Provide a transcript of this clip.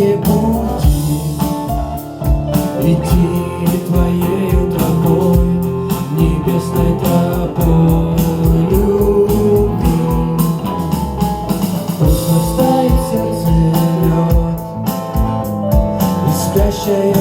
другие пути, идти твоею тропой, небесной тропой любви. Пусть растает в сердце лед, и спящая